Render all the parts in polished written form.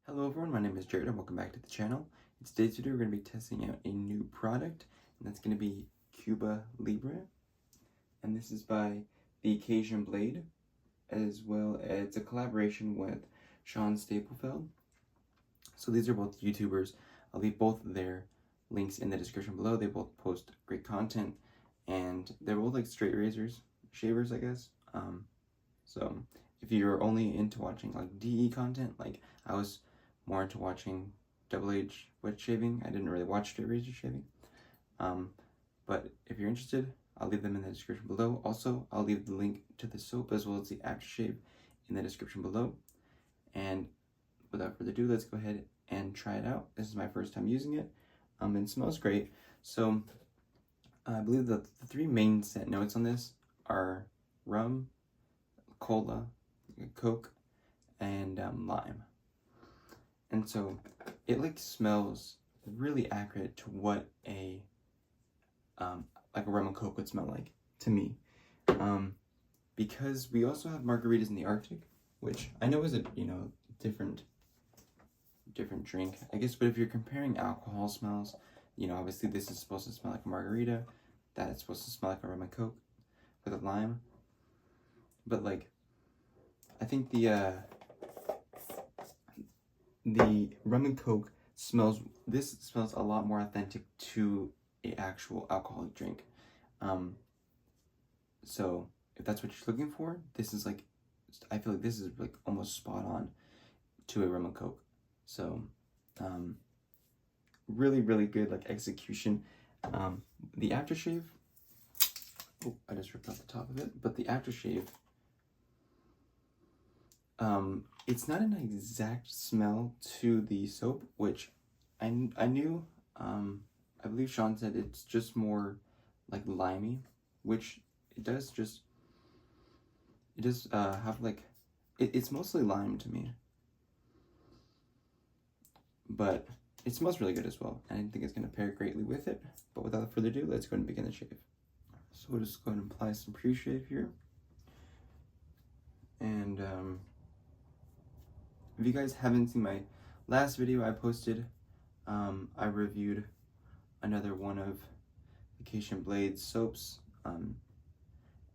Hello everyone, my name is Jared and welcome back to the channel. In today's video we're going to be testing out a new product, and that's going to be Cuba Libre. And this is by the Cajun blade, as well as it's a collaboration with Stapelfeld. So these are both YouTubers. I'll leave both of their links in the description below. They both post great content, and they're both like straight razors, shavers I guess. So if you're only into watching like DE content, like I was more into watching double H wet shaving. I didn't really watch straight razor shaving. But if you're interested, I'll leave them in the description below. Also, I'll leave the link to the soap as well as the aftershave in the description below. And without further ado, let's go ahead and try it out. This is my first time using it. And it smells great. So I believe that the three main scent notes on this are rum, cola, Coke, and lime. And so it like smells really accurate to what a like a rum and Coke would smell like to me. Because we also have margaritas in the Arctic, which I know is a different drink, I guess. But if you're comparing alcohol smells, obviously this is supposed to smell like a margarita, that is supposed to smell like a rum and Coke with a lime. But like, I think the rum and Coke smells a lot more authentic to a actual alcoholic drink. So if that's what you're looking for, this is like, I feel like this is like almost spot on to a rum and Coke. So really good like execution. The aftershave, oh, I just ripped off the top of it, but the aftershave, it's not an exact smell to the soap, which I knew. I believe Sean said it's just more like limey, which it does have like, it's mostly lime to me, but it smells really good as well, and I think it's going to pair greatly with it. But without further ado, let's go ahead and begin the shave. So we'll just go ahead and apply some pre-shave here. And if you guys haven't seen my last video I posted, I reviewed another one of the Cajun Blade soaps,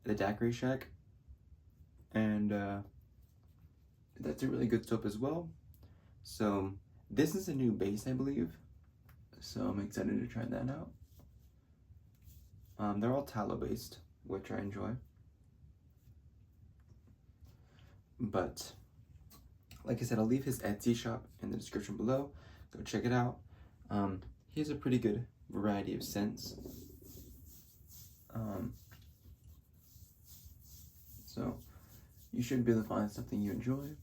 the Daiquiri Shack, and that's a really good soap as well. So this is a new base, I believe, so I'm excited to try that out. They're all tallow based, which I enjoy. But like I said, I'll leave his Etsy shop in the description below. Go check it out. He has a pretty good variety of scents. So you should be able to find something you enjoy.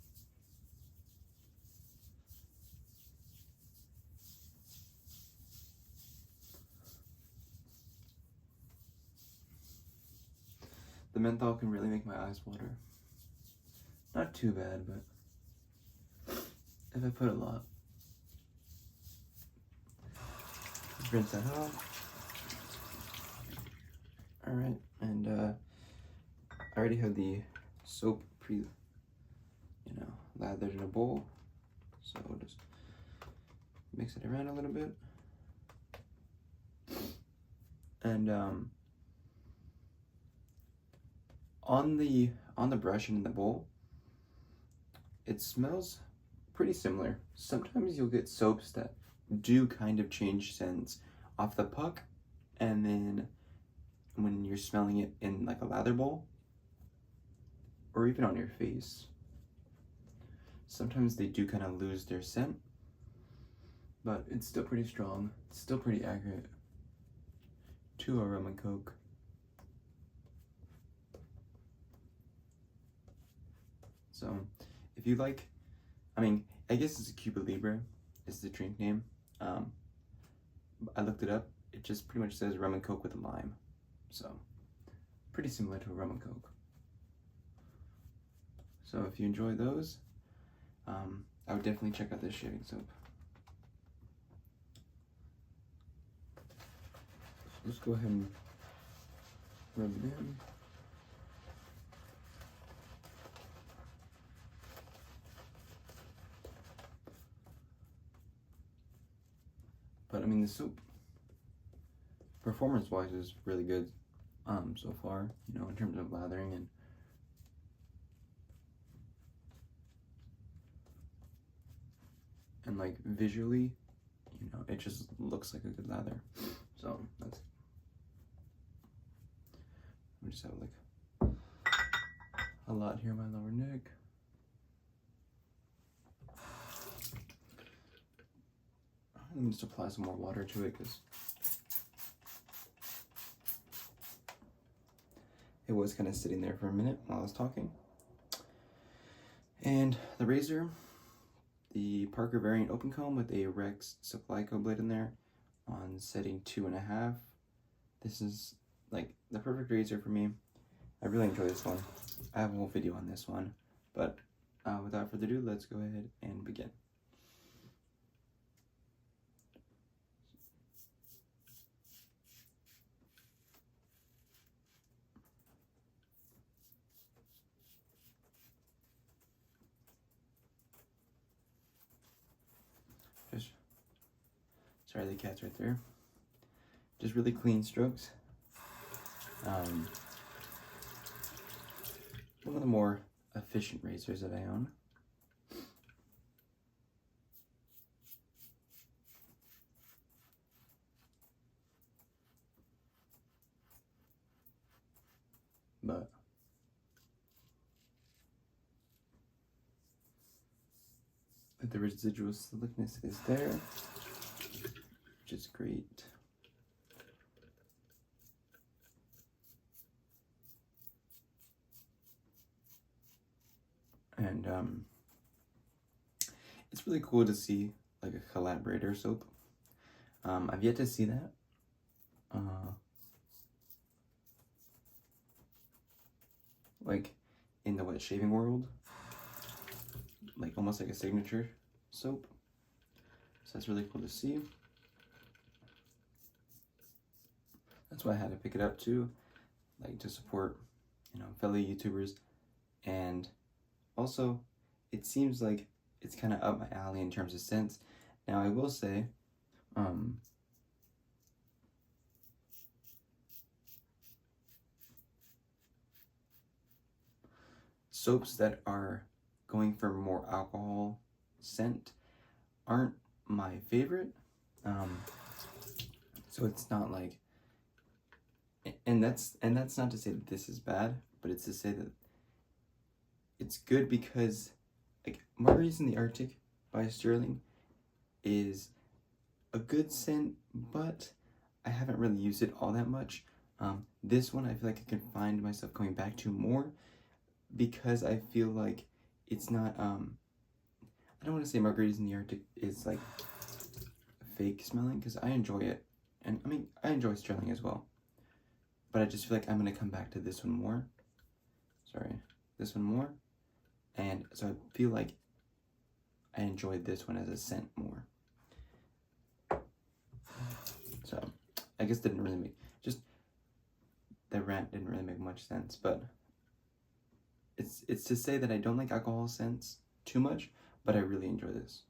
The menthol can really make my eyes water. Not too bad, but if I put a lot. Let's rinse that off. Alright, and I already have the soap lathered in a bowl. So we'll just mix it around a little bit. And on the brush and in the bowl, it smells pretty similar. Sometimes you'll get soaps that do kind of change scents off the puck, and then when you're smelling it in like a lather bowl, or even on your face, sometimes they do kind of lose their scent, but it's still pretty strong. It's still pretty accurate to a rum and Coke. So if you like, I guess it's a Cuba Libre is the drink name. I looked it up. It just pretty much says rum and Coke with a lime. So pretty similar to a rum and Coke. So if you enjoy those, I would definitely check out this shaving soap. So let's go ahead and rub it in. But I mean, the soap, performance-wise, is really good so far, you know, in terms of lathering and like visually, you know, it just looks like a good lather. So that's, I just have like a lot here on my lower neck. Let me just apply some more water to it because it was kind of sitting there for a minute while I was talking. And the razor, the Parker variant open comb with a Rex supply co blade in there on setting 2.5. This is like the perfect razor for me. I really enjoy this one. I have a whole video on this one, but without further ado, let's go ahead and begin. Just, sorry, the cat's right there. Just really clean strokes. One of the more efficient razors that I own. But the residual slickness is there, which is great. And it's really cool to see like a collaborator soap. I've yet to see that. Like in the wet shaving world, like almost like a signature soap. So that's really cool to see. That's why I had to pick it up too, like to support, you know, fellow YouTubers. And also, it seems like it's kind of up my alley in terms of scents. Now, I will say, soaps that are going for more alcohol scent aren't my favorite. So it's not like, and that's not to say that this is bad, but it's to say that it's good because like Margaritas in the Arctic by Sterling is a good scent, but I haven't really used it all that much. This one I feel like I can find myself going back to more because I feel like it's not, I don't want to say Margaritas in the Arctic is like fake smelling because I enjoy it. And I mean, I enjoy Sterling as well. But I just feel like I'm going to come back to this one more. This one more. And so I feel like I enjoyed this one as a scent more. So I guess didn't really make, just that rant didn't really make much sense, but it's to say that I don't like alcohol scents too much, but I really enjoy this.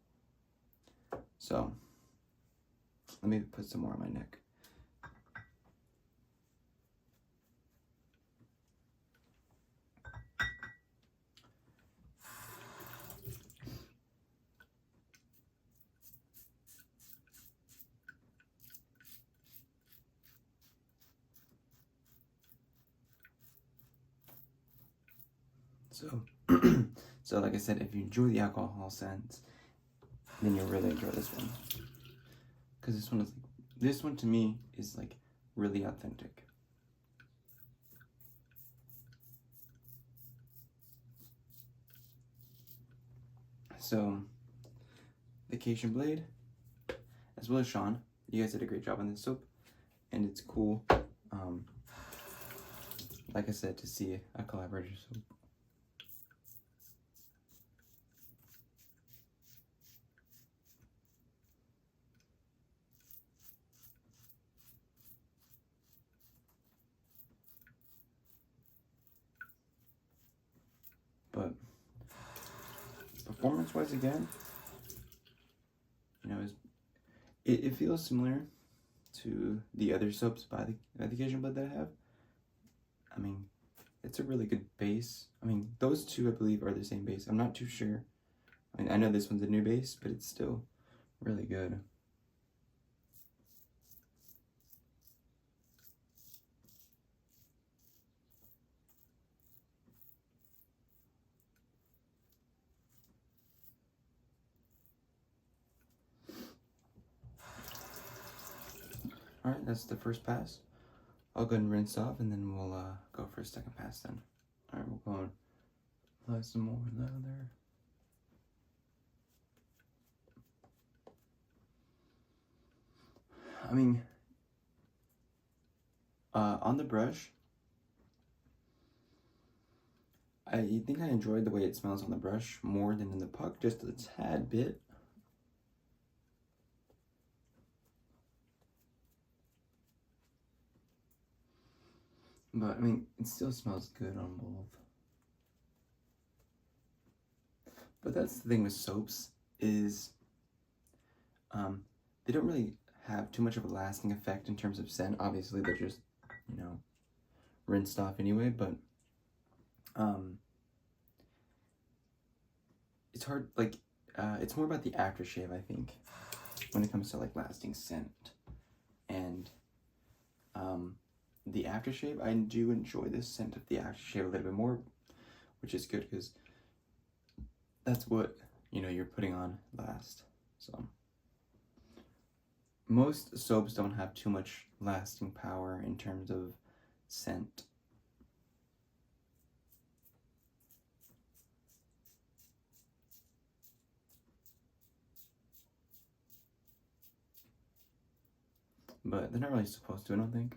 So let me put some more on my neck. So, so like I said, if you enjoy the alcohol scents, then you'll really enjoy this one. Because this one to me is like really authentic. So, the Cajun blade, as well as Sean, you guys did a great job on this soap, and it's cool, like I said, to see a collaborator soap. But performance-wise, again, you know, It feels similar to the other soaps by the Cajun Blade that I have. I mean, it's a really good base. I mean, those two I believe are the same base. I'm not too sure. I mean, I know this one's a new base, but it's still really good. Alright, that's the first pass. I'll go ahead and rinse off, and then we'll go for a second pass then. Alright, we'll go and apply some more lather. I mean, on the brush, I think I enjoyed the way it smells on the brush more than in the puck, just a tad bit. But, I mean, it still smells good on both. But that's the thing with soaps, is they don't really have too much of a lasting effect in terms of scent. Obviously, they're just, you know, rinsed off anyway, but it's hard, like, it's more about the aftershave, I think, when it comes to, like, lasting scent. And the aftershave, I do enjoy the scent of the aftershave a little bit more, which is good because that's what, you know, you're putting on last. So most soaps don't have too much lasting power in terms of scent. But they're not really supposed to, I don't think.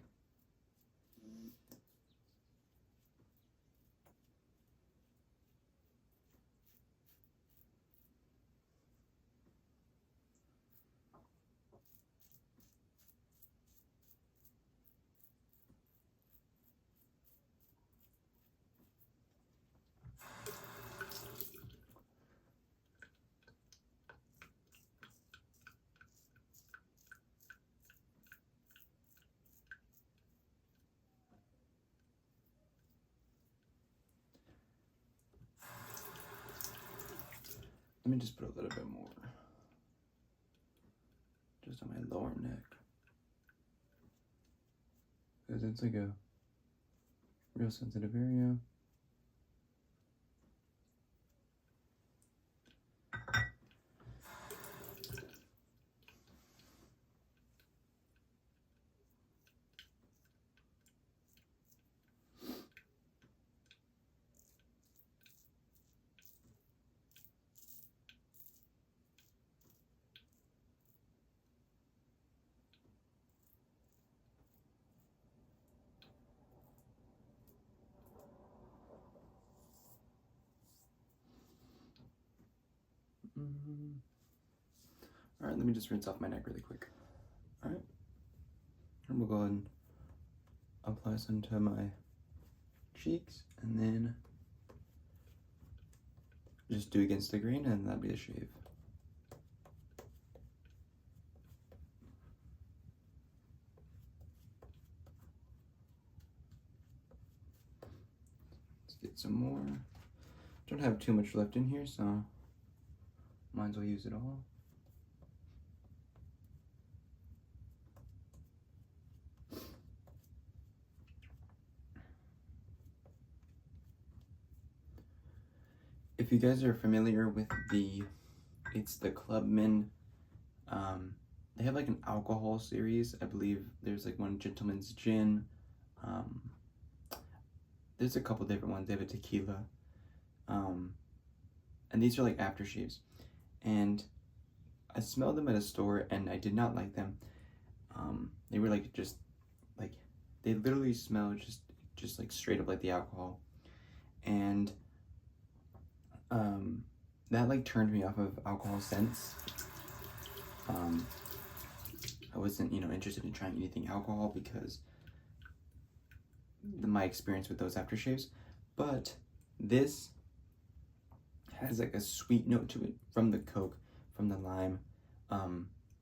Let me just put a little bit more, just on my lower neck, because it's like a real sensitive area. Alright, let me just rinse off my neck really quick. Alright. And we'll go ahead and apply some to my cheeks, and then just do against the grain, and that'll be the shave. Let's get some more. Don't have too much left in here, so might as well use it all. If you guys are familiar with it's the Clubman, they have like an alcohol series. I believe there's like one Gentleman's Gin. There's a couple different ones. They have a tequila. And these are like aftershaves. And I smelled them at a store and I did not like them. They were like they literally smell just like straight up like the alcohol. And that like turned me off of alcohol scents. I wasn't, you know, interested in trying anything alcohol because my experience with those aftershaves. But this has like a sweet note to it from the Coke, from the lime,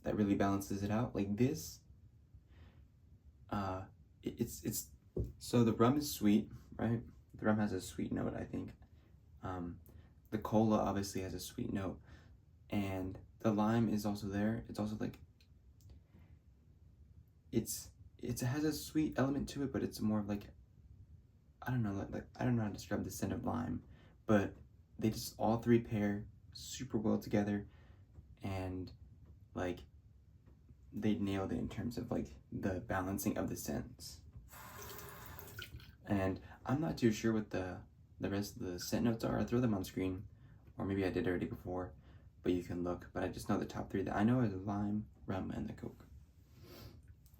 that really balances it out. Like this, it's so the rum is sweet, right? The rum has a sweet note, I think. The cola obviously has a sweet note, and the lime is also there. It's also like it has a sweet element to it, but it's more like, I don't know, like I don't know how to describe the scent of lime, but they just all three pair super well together, and like they nailed it in terms of like the balancing of the scents. And I'm not too sure what the rest of the scent notes are. I'll throw them on screen, or maybe I did already before, but you can look. But I just know the top three that I know are the lime, rum, and the Coke.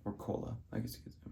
Or cola, I guess you could say.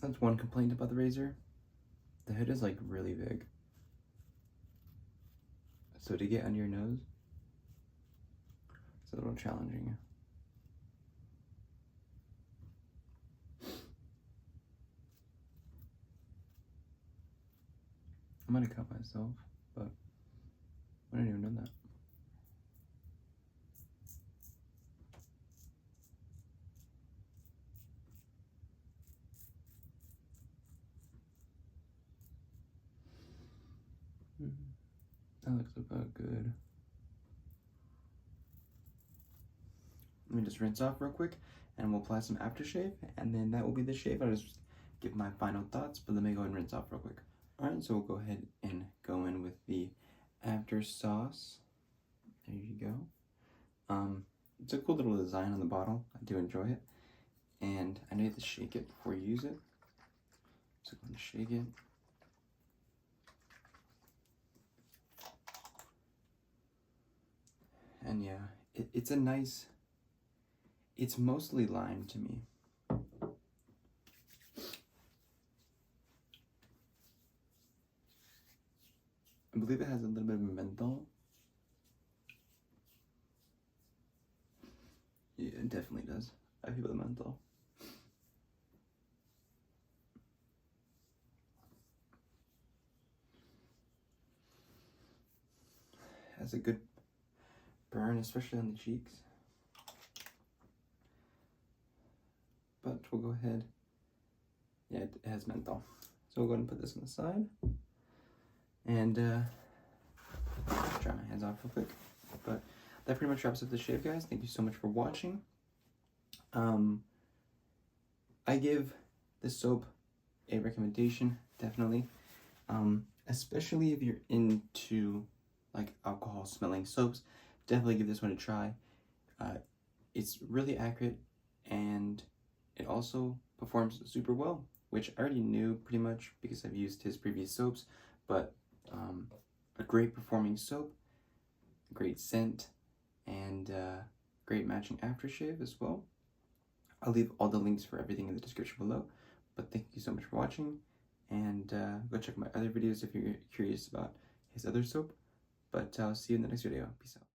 That's one complaint about the razor. The hood is like really big. So to get under your nose, it's a little challenging. I might have cut myself, but I didn't even know that. That looks about good. Let me just rinse off real quick, and we'll apply some aftershave, and then that will be the shave. I'll just give my final thoughts, but let me go ahead and rinse off real quick. Alright, so we'll go ahead and go in with the after sauce. There you go. It's a cool little design on the bottle. I do enjoy it. And I know you have to shake it before you use it. So I'm going to shake it. And yeah, it's a nice, it's mostly lime to me. I believe it has a little bit of menthol. Yeah, it definitely does. I feel the menthol. Has a good burn, especially on the cheeks. But we'll go ahead. Yeah, it has menthol. So we'll go ahead and put this on the side. And dry my hands off real quick. But that pretty much wraps up the shave, guys. Thank you so much for watching. I give this soap a recommendation, definitely. Especially if you're into like alcohol smelling soaps, definitely give this one a try. It's really accurate, and it also performs super well, which I already knew pretty much because I've used his previous soaps. But a great performing soap, great scent, and great matching aftershave as well. I'll leave all the links for everything in the description below. But thank you so much for watching, and go check my other videos if you're curious about his other soap. But I'll see you in the next video. Peace out.